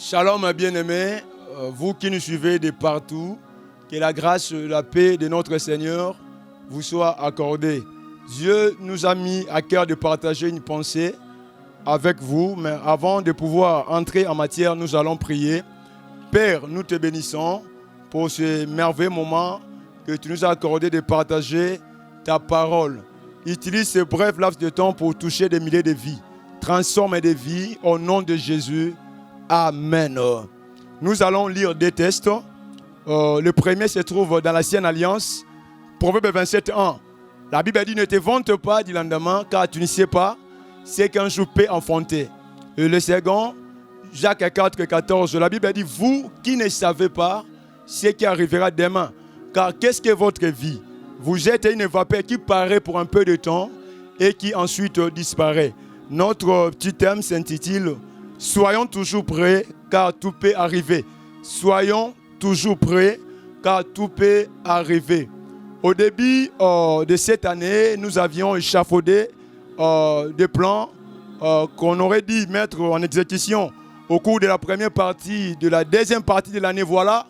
Shalom bien-aimés, vous qui nous suivez de partout, que la grâce et la paix de notre Seigneur vous soit accordée. Dieu nous a mis à cœur de partager une pensée avec vous, mais avant de pouvoir entrer en matière, nous allons prier. Père, nous te bénissons pour ce merveilleux moment que tu nous as accordé de partager ta parole. Utilise ce bref laps de temps pour toucher des milliers de vies. Transforme des vies au nom de Jésus. Amen. Nous allons lire deux textes. Le premier se trouve dans l'Ancienne Alliance, Proverbe 27:1. La Bible dit: ne te vante pas du lendemain, car tu ne sais pas ce qu'un jour peut enfanter. Et le second, Jacques 4:14. La Bible dit: vous qui ne savez pas ce qui arrivera demain, car qu'est-ce que votre vie? Vous êtes une vapeur qui paraît pour un peu de temps et qui ensuite disparaît. Notre petit thème s'intitule: soyons toujours prêts, car tout peut arriver. Soyons toujours prêts, car tout peut arriver. Au début de cette année, nous avions échafaudé des plans qu'on aurait dû mettre en exécution au cours de la première partie, de la deuxième partie de l'année. Voilà,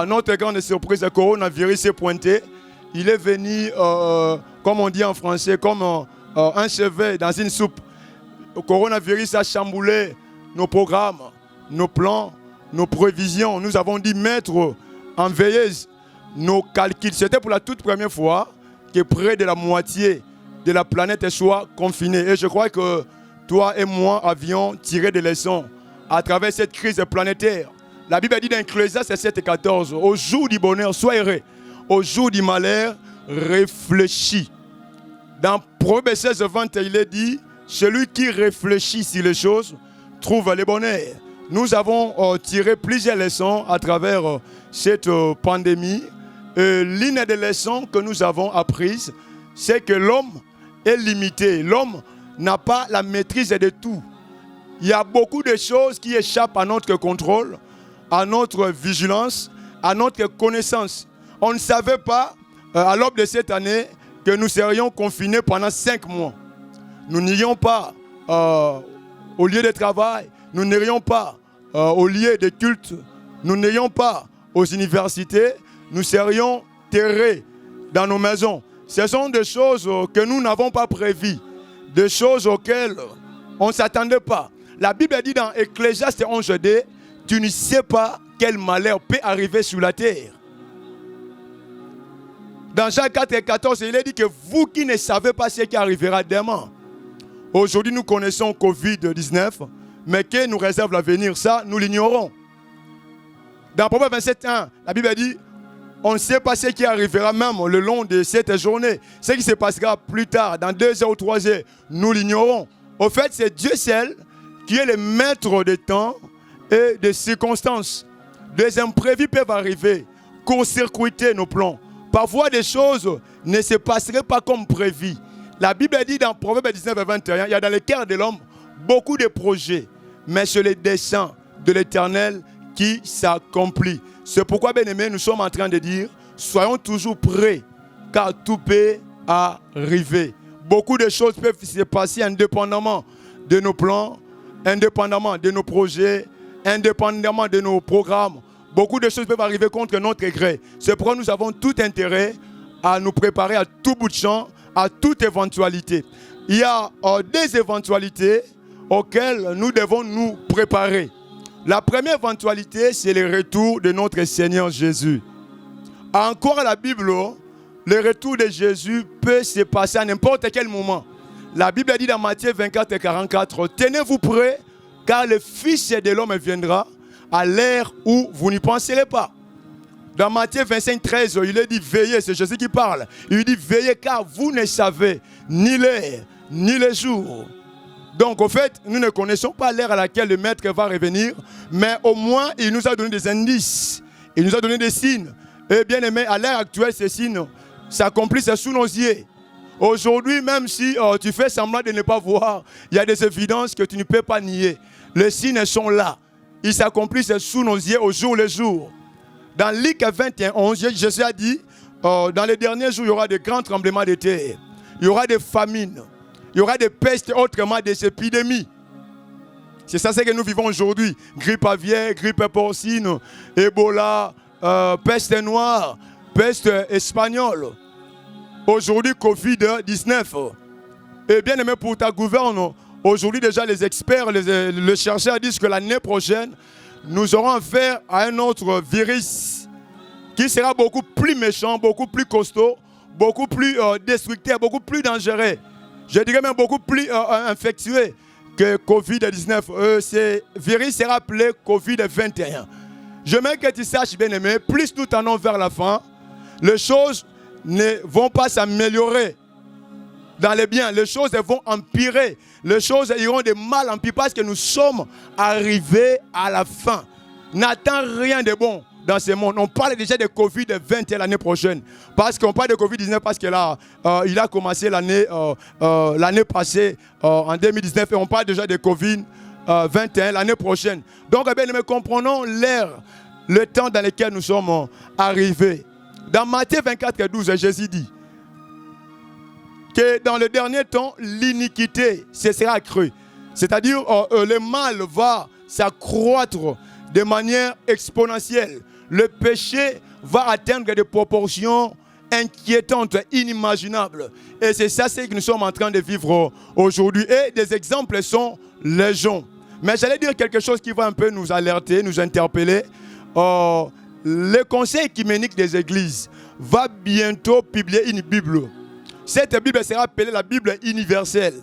notre grande surprise, le coronavirus s'est pointé. Il est venu, comme on dit en français, comme un cheveu dans une soupe. Le coronavirus a chamboulé nos programmes, nos plans, nos prévisions. Nous avons dû mettre en veilleuse nos calculs. C'était pour la toute première fois que près de la moitié de la planète soit confinée. Et je crois que toi et moi avions tiré des leçons à travers cette crise planétaire. La Bible dit dans Ecclésiaste 7:14, au jour du bonheur, sois heureux. Au jour du malheur, réfléchis. Dans Proverbe 16:20, il est dit: celui qui réfléchit sur les choses trouve le bonheur. Nous avons tiré plusieurs leçons à travers cette pandémie. L'une des leçons que nous avons apprises, c'est que l'homme est limité. L'homme n'a pas la maîtrise de tout. Il y a beaucoup de choses qui échappent à notre contrôle, à notre vigilance, à notre connaissance. On ne savait pas, à l'aube de cette année, que nous serions confinés pendant 5 mois. Nous n'irions pas au lieu de travail, nous n'irions pas au lieu de culte, nous n'irions pas aux universités, nous serions terrés dans nos maisons. Ce sont des choses que nous n'avons pas prévues, des choses auxquelles on ne s'attendait pas. La Bible dit dans Ecclésiaste 11:2, tu ne sais pas quel malheur peut arriver sur la terre. Dans Jacques 4:14, il est dit que vous qui ne savez pas ce qui arrivera demain. Aujourd'hui, nous connaissons Covid-19, mais que nous réserve l'avenir, ça, nous l'ignorons. Dans Proverbe 27:1, la Bible dit: on ne sait pas ce qui arrivera même le long de cette journée. Ce qui se passera plus tard, dans 2 heures ou 3 heures, nous l'ignorons. Au fait, c'est Dieu seul qui est le maître des temps et des circonstances. Des imprévus peuvent arriver, court-circuiter nos plans. Parfois, des choses ne se passeraient pas comme prévu. La Bible dit dans Proverbe 19:21, il y a dans le cœur de l'homme beaucoup de projets, mais c'est le dessein de l'Éternel qui s'accomplit. C'est pourquoi, bien-aimés, nous sommes en train de dire: soyons toujours prêts, car tout peut arriver. Beaucoup de choses peuvent se passer indépendamment de nos plans, indépendamment de nos projets, indépendamment de nos programmes. Beaucoup de choses peuvent arriver contre notre gré. C'est pourquoi nous avons tout intérêt à nous préparer à tout bout de champ, à toute éventualité. Il y a des éventualités auxquelles nous devons nous préparer. La première éventualité, c'est le retour de notre Seigneur Jésus. Encore à la Bible, le retour de Jésus peut se passer à n'importe quel moment. La Bible dit dans Matthieu 24:44, tenez-vous prêts, car le Fils de l'homme viendra à l'heure où vous n'y penserez pas. Dans Matthieu 25:13, il est dit: veillez, c'est Jésus qui parle. Il dit: veillez, car vous ne savez ni l'heure, ni le jour. Donc, au fait, nous ne connaissons pas l'heure à laquelle le Maître va revenir, mais au moins, il nous a donné des indices. Il nous a donné des signes. Et bien aimé, à l'heure actuelle, ces signes s'accomplissent sous nos yeux. Aujourd'hui, même si tu fais semblant de ne pas voir, il y a des évidences que tu ne peux pas nier. Les signes sont là. Ils s'accomplissent sous nos yeux au jour le jour. Dans Luc 21:11, Jésus a dit, dans les derniers jours, il y aura de grands tremblements de terre. Il y aura des famines. Il y aura des pestes, autrement des épidémies. C'est ça ce que nous vivons aujourd'hui. Grippe aviaire, grippe porcine, Ebola, peste noire, peste espagnole. Aujourd'hui, Covid-19. Et bien aimé pour ta gouverne, aujourd'hui déjà les experts, les chercheurs disent que l'année prochaine, nous aurons affaire à un autre virus qui sera beaucoup plus méchant, beaucoup plus costaud, beaucoup plus destructeur, beaucoup plus dangereux. Je dirais même beaucoup plus infectieux que Covid-19. Ce virus sera appelé Covid-21. Je veux que tu saches, bien aimé, plus nous tendons vers la fin, les choses ne vont pas s'améliorer dans les biens. Les choses vont empirer. Les choses iront de mal en pire parce que nous sommes arrivés à la fin. N'attends rien de bon dans ce monde. On parle déjà de Covid-20 l'année prochaine. Parce qu'on parle de Covid-19 parce que là, il a commencé l'année passée, en 2019, et on parle déjà de Covid-21 l'année prochaine. Donc, bien, nous comprenons l'ère, le temps dans lequel nous sommes arrivés. Dans Matthieu 24, 12, Jésus dit que dans le dernier temps, l'iniquité sera accrue. C'est-à-dire, le mal va s'accroître de manière exponentielle. Le péché va atteindre des proportions inquiétantes, inimaginables. Et c'est ça ce que nous sommes en train de vivre aujourd'hui. Et des exemples sont légion. Mais j'allais dire quelque chose qui va un peu nous alerter, nous interpeller. Le conseil œcuménique des églises va bientôt publier une Bible. Cette Bible sera appelée la Bible universelle.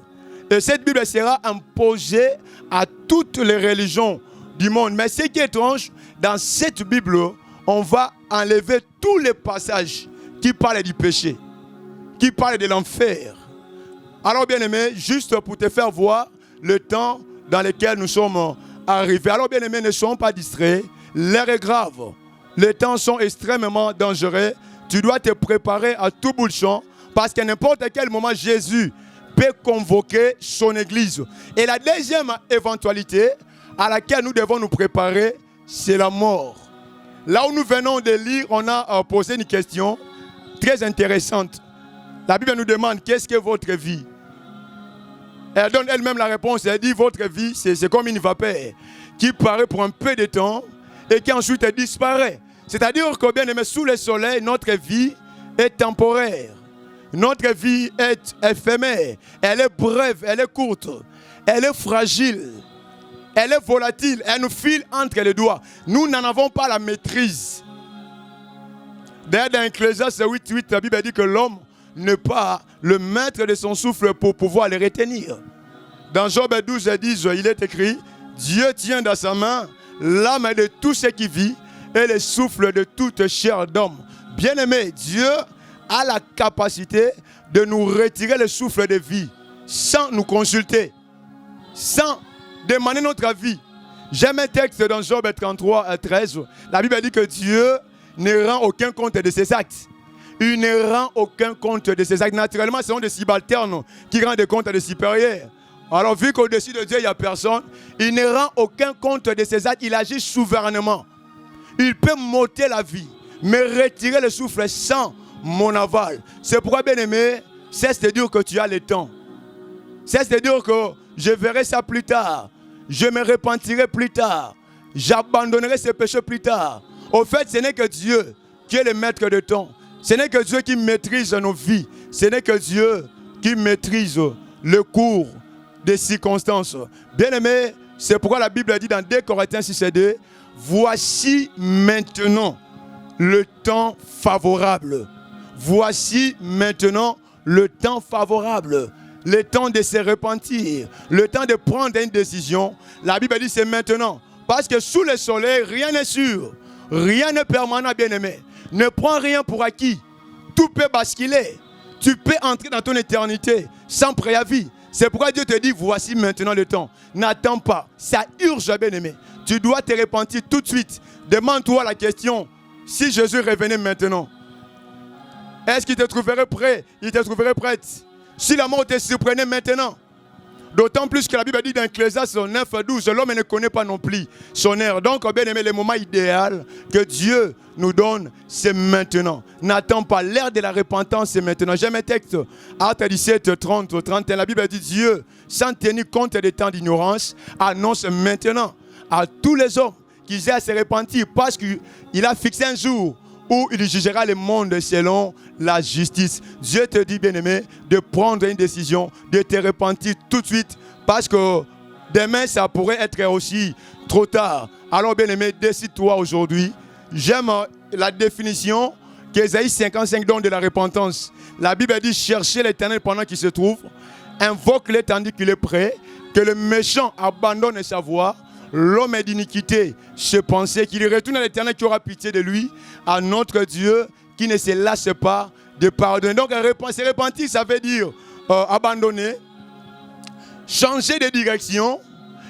Et cette Bible sera imposée à toutes les religions du monde. Mais ce qui est étrange, dans cette Bible, on va enlever tous les passages qui parlent du péché, qui parlent de l'enfer. Alors bien aimé, juste pour te faire voir le temps dans lequel nous sommes arrivés. Alors bien aimé, ne soyons pas distraits. L'heure est grave. Les temps sont extrêmement dangereux. Tu dois te préparer à tout bout de champ parce qu'à n'importe quel moment, Jésus peut convoquer son église. Et la deuxième éventualité à laquelle nous devons nous préparer, c'est la mort. Là où nous venons de lire, on a posé une question très intéressante. La Bible nous demande, qu'est-ce que votre vie? Elle donne elle-même la réponse. Elle dit, votre vie, c'est comme une vapeur qui paraît pour un peu de temps et qui ensuite disparaît. C'est-à-dire que, bien aimé, sous le soleil, notre vie est temporaire. Notre vie est éphémère. Elle est brève, elle est courte. Elle est fragile. Elle est volatile. Elle nous file entre les doigts. Nous n'en avons pas la maîtrise. D'ailleurs, dans Ecclésiaste 8:8, la Bible dit que l'homme n'est pas le maître de son souffle pour pouvoir le retenir. Dans Job 12:10, il est écrit, Dieu tient dans sa main l'âme de tout ce qui vit et le souffle de toute chair d'homme. Bien-aimé, Dieu a la capacité de nous retirer le souffle de vie sans nous consulter, sans demander notre avis. J'aime un texte dans Job 33:13. La Bible dit que Dieu ne rend aucun compte de ses actes. Il ne rend aucun compte de ses actes. Naturellement, ce sont des subalternes qui rendent compte des supérieurs. Alors, vu qu'au-dessus de Dieu, il n'y a personne, il ne rend aucun compte de ses actes. Il agit souverainement. Il peut m'ôter la vie, mais retirer le souffle sans mon aval. C'est pourquoi, bien aimé, cesse de dire que tu as le temps. Cesse de dire que je verrai ça plus tard. Je me repentirai plus tard. J'abandonnerai ce péché plus tard. Au fait, ce n'est que Dieu qui est le maître de temps. Ce n'est que Dieu qui maîtrise nos vies. Ce n'est que Dieu qui maîtrise le cours des circonstances. Bien aimé, c'est pourquoi la Bible dit dans 2 Corinthiens 6:2, voici maintenant le temps favorable. Voici maintenant le temps favorable. Le temps de se repentir. Le temps de prendre une décision. La Bible dit c'est maintenant. Parce que sous le soleil, rien n'est sûr. Rien n'est permanent, bien aimé. Ne prends rien pour acquis. Tout peut basculer. Tu peux entrer dans ton éternité sans préavis. C'est pourquoi Dieu te dit, voici maintenant le temps. N'attends pas. Ça urge, bien aimé. Tu dois te repentir tout de suite. Demande-toi la question, si Jésus revenait maintenant, est-ce qu'il te trouverait prêt? Il te trouverait prête. Si la mort te surprenait maintenant. D'autant plus que la Bible dit dans Ecclésiaste 9:12, l'homme ne connaît pas non plus son heure. Donc, bien aimé, le moment idéal que Dieu nous donne, c'est maintenant. N'attends pas, l'heure de la repentance, c'est maintenant. J'aime un texte, Actes 17, 30, 31. La Bible dit, Dieu, sans tenir compte des temps d'ignorance, annonce maintenant à tous les hommes qu'ils aient à se repentir, parce qu'il a fixé un jour où il jugera le monde selon la justice. Dieu te dit, bien-aimé, de prendre une décision, de te repentir tout de suite, parce que demain, ça pourrait être aussi trop tard. Alors, bien-aimé, décide-toi aujourd'hui. J'aime la définition qu'Ésaïe 55 donne de la repentance. La Bible dit, cherchez l'Éternel pendant qu'il se trouve, invoque-le tandis qu'il est prêt, que le méchant abandonne sa voie, l'homme d'iniquité se pensait qu'il retourne à l'Éternel qui aura pitié de lui, à notre Dieu qui ne se lasse pas de pardonner. Donc se repentir, ça veut dire abandonner, changer de direction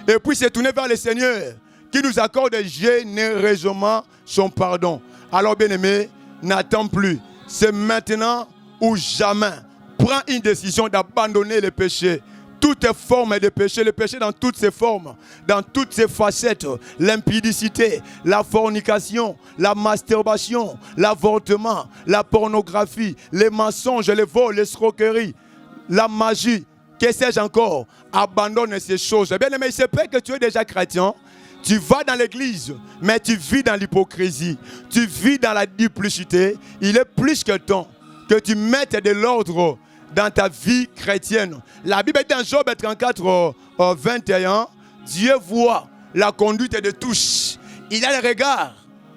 et puis se tourner vers le Seigneur qui nous accorde généreusement son pardon. Alors bien aimé, n'attends plus. C'est maintenant ou jamais. Prends une décision d'abandonner le péché. Toutes formes de péché, le péché dans toutes ses formes, dans toutes ses facettes, l'impudicité, la fornication, la masturbation, l'avortement, la pornographie, les mensonges, les vols, l'escroquerie, la magie, que sais-je encore, abandonne ces choses. Bien aimé, il se peut que tu es déjà chrétien, tu vas dans l'église, mais tu vis dans l'hypocrisie, tu vis dans la duplicité. Il est plus que temps que tu mettes de l'ordre dans ta vie chrétienne. La Bible dit dans Job 34, 21, Dieu voit la conduite de tous. Il a le regard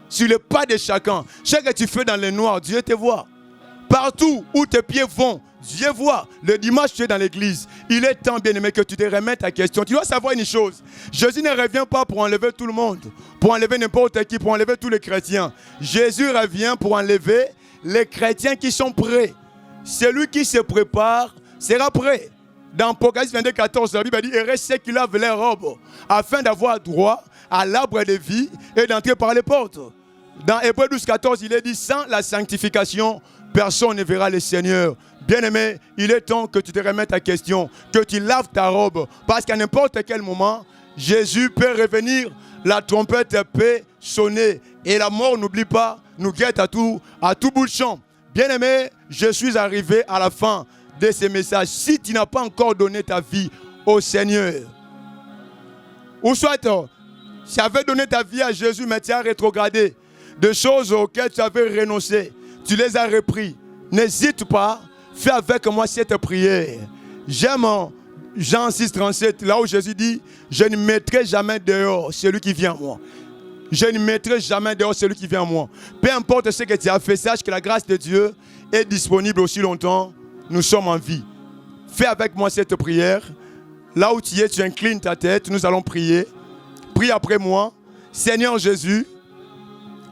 sur le pas de chacun. Ce que tu fais dans le noir, Dieu te voit. Partout où tes pieds vont, Dieu voit. Le dimanche, tu es dans l'église. Il est temps, bien-aimé, que tu te remettes à question. Tu dois savoir une chose. Jésus ne revient pas pour enlever tout le monde, pour enlever n'importe qui, pour enlever tous les chrétiens. Jésus revient pour enlever les chrétiens qui sont prêts. Celui qui se prépare sera prêt. Dans Apocalypse 22, 14, la Bible dit, et reste ceux qui lavent leurs robes, afin d'avoir droit à l'arbre de vie et d'entrer par les portes. Dans Hébreux 12, 14, il est dit, sans la sanctification, personne ne verra le Seigneur. Bien-aimé, il est temps que tu te remettes à question, que tu laves ta robe, parce qu'à n'importe quel moment, Jésus peut revenir, la trompette peut sonner, et la mort, n'oublie pas, nous guette à tout bout de champ. Bien-aimé, je suis arrivé à la fin de ce message. Si tu n'as pas encore donné ta vie au Seigneur, ou soit tu avais donné ta vie à Jésus, mais tu as rétrogradé des choses auxquelles tu avais renoncé, tu les as repris. N'hésite pas, fais avec moi cette prière. J'aime Jean 6, 37, là où Jésus dit, je ne mettrai jamais dehors celui qui vient à moi. Je ne mettrai jamais dehors celui qui vient à moi. Peu importe ce que tu as fait, sache que la grâce de Dieu est disponible aussi longtemps. Nous sommes en vie. Fais avec moi cette prière. Là où tu es, tu inclines ta tête. Nous allons prier. Prie après moi. Seigneur Jésus,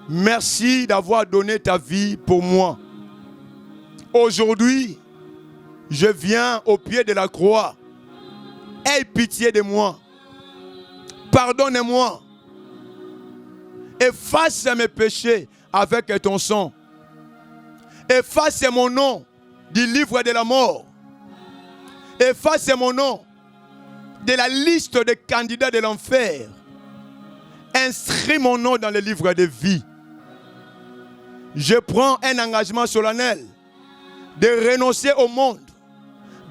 merci d'avoir donné ta vie pour moi. Aujourd'hui, je viens au pied de la croix. Aie pitié de moi. Pardonne-moi. Efface mes péchés avec ton sang. Efface mon nom du livre de la mort. Efface mon nom de la liste des candidats de l'enfer. Inscris mon nom dans le livre de vie. Je prends un engagement solennel de renoncer au monde,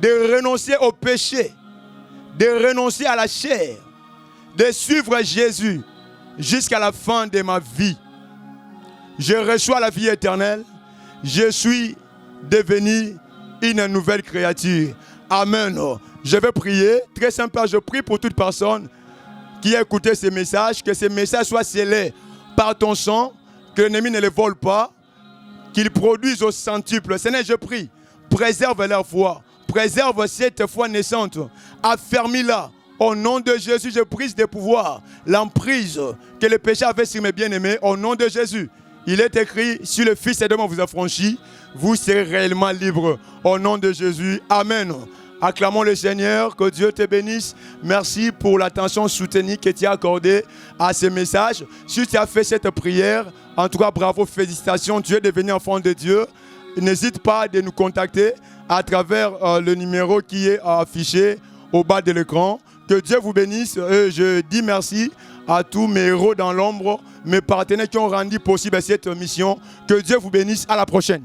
de renoncer au péché, de renoncer à la chair, de suivre Jésus jusqu'à la fin de ma vie. Je reçois la vie éternelle. Je suis devenu une nouvelle créature. Amen. Je vais prier. Très simple, je prie pour toute personne qui a écouté ce message, que ce message soit scellé par ton sang, que l'ennemi ne le vole pas, qu'il produise au centuple. Seigneur, je prie, préserve leur foi, préserve cette foi naissante, affermis-la. Au nom de Jésus, je brise des pouvoirs, l'emprise que le péché avait sur mes bien-aimés. Au nom de Jésus, il est écrit, si le Fils de l'homme vous affranchit, vous serez réellement libre. Au nom de Jésus, Amen. Acclamons le Seigneur, que Dieu te bénisse. Merci pour l'attention soutenue que tu as accordée à ce message. Si tu as fait cette prière, en tout cas, bravo, félicitations. Tu es devenu enfant de Dieu. N'hésite pas à nous contacter à travers le numéro qui est affiché au bas de l'écran. Que Dieu vous bénisse. Je dis merci à tous mes héros dans l'ombre, mes partenaires qui ont rendu possible cette mission. Que Dieu vous bénisse. À la prochaine.